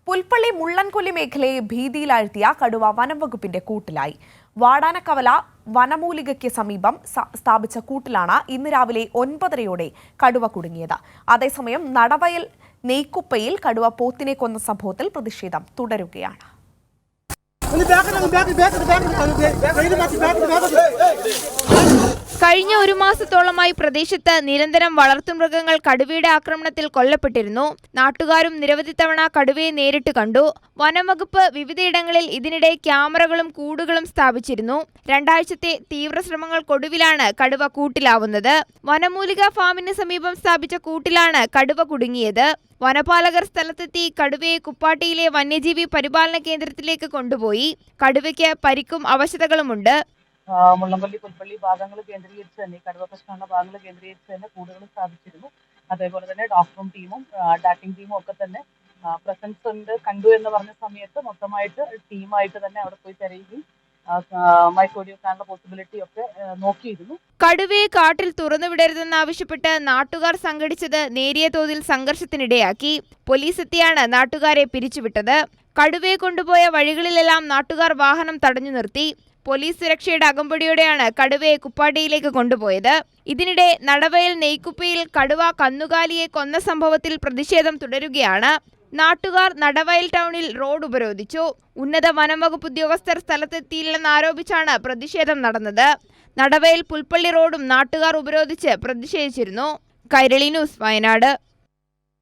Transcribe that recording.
പുൽപ്പള്ളി മുള്ളൻകൊല്ലി മേഖലയെ ഭീതിയിലാഴ്ത്തിയ കടുവ വനംവകുപ്പിന്റെ കൂട്ടിലായി. വാടാനക്കവല വനമൂലികയ്ക്ക് സമീപം സ്ഥാപിച്ച കൂട്ടിലാണ് ഇന്ന് രാവിലെ 9:30 കടുവ കുടുങ്ങിയത്. അതേസമയം നടവയൽ നെയ്ക്കുപ്പയിൽ കടുവ പോത്തിനെ കൊന്ന സംഭവത്തിൽ പ്രതിഷേധം തുടരുകയാണ്. കഴിഞ്ഞ ഒരു മാസത്തോളമായി പ്രദേശത്ത് നിരന്തരം വളർത്തുമൃഗങ്ങൾ കടുവയുടെ ആക്രമണത്തിൽ കൊല്ലപ്പെട്ടിരുന്നു. നാട്ടുകാരും നിരവധി തവണ കടുവയെ നേരിട്ട് കണ്ടു. വനംവകുപ്പ് വിവിധയിടങ്ങളിൽ ഇതിനിടെ ക്യാമറകളും കൂടുകളും സ്ഥാപിച്ചിരുന്നു. 2 ആഴ്ചത്തെ തീവ്രശ്രമങ്ങൾക്കൊടുവിലാണ് കടുവ കൂട്ടിലാവുന്നത്. വനമൂലിക ഫാമിന് സമീപം സ്ഥാപിച്ച കൂട്ടിലാണ് കടുവ കുടുങ്ങിയത്. വനപാലകർ സ്ഥലത്തെത്തി കടുവയെ കുപ്പാട്ടിയിലെ വന്യജീവി പരിപാലന കേന്ദ്രത്തിലേക്ക് കൊണ്ടുപോയി. കടുവയ്ക്ക് പരിക്കും അവശതകളുമുണ്ട്. മുള്ളംകൊല്ലി പുൽപ്പള്ളി ഭാഗങ്ങൾ കേന്ദ്രീകരിച്ച് തന്നെ കടുവ പ്രശ്നമുള്ള ഭാഗങ്ങൾ കേന്ദ്രീകരിച്ച് തന്നെ കൂടുകൾ സ്ഥാപിച്ചിരുന്നു. അതേപോലെ തന്നെ ഡോക്ടറും ടീമും ഡാറ്റിംഗ് ടീമും ഒക്കെ തന്നെ പ്രസൻസ് ഉണ്ട് കണ്ടു എന്ന് പറഞ്ഞ സമയത്ത് മൊത്തമായിട്ട് ടീമായിട്ട് തന്നെ അവിടെ പോയി തിരയുകയും മൈക്കോഡിയൊക്കെയുള്ള പോസിബിലിറ്റി ഒക്കെ നോക്കിയിരുന്നു. കടുവയെ കാട്ടിൽ തുറന്നുവിടരുതെന്നാവശ്യപ്പെട്ട് നാട്ടുകാർ സംഘടിച്ചത് നേരിയ തോതിൽ സംഘർഷത്തിനിടയാക്കി. പോലീസ് എത്തിയാണ് നാട്ടുകാരെ പിരിച്ചുവിട്ടത്. കടുവയെ കൊണ്ടുപോയ വഴികളിലെല്ലാം നാട്ടുകാർ വാഹനം തടഞ്ഞു നിർത്തി. പോലീസ് സുരക്ഷയുടെ അകമ്പടിയോടെയാണ് കടുവയെ കുപ്പാട്ടിയിലേക്ക് കൊണ്ടുപോയത്. ഇതിനിടെ നടവയൽ നെയ്ക്കുപ്പയിൽ കടുവ കന്നുകാലിയെ കൊന്ന സംഭവത്തിൽ പ്രതിഷേധം തുടരുകയാണ്. നാട്ടുകാർ നടവയൽ ടൗണിൽ റോഡ് ഉപരോധിച്ചു. ഉന്നത വനംവകുപ്പ് ഉദ്യോഗസ്ഥർ സ്ഥലത്തെത്തിയില്ലെന്നാരോപിച്ചാണ് പ്രതിഷേധം നടന്നത്. നടവയൽ പുൽപ്പള്ളി റോഡും നാട്ടുകാർ ഉപരോധിച്ച് പ്രതിഷേധിച്ചിരുന്നു. കൈരളി ന്യൂസ്, വയനാട്.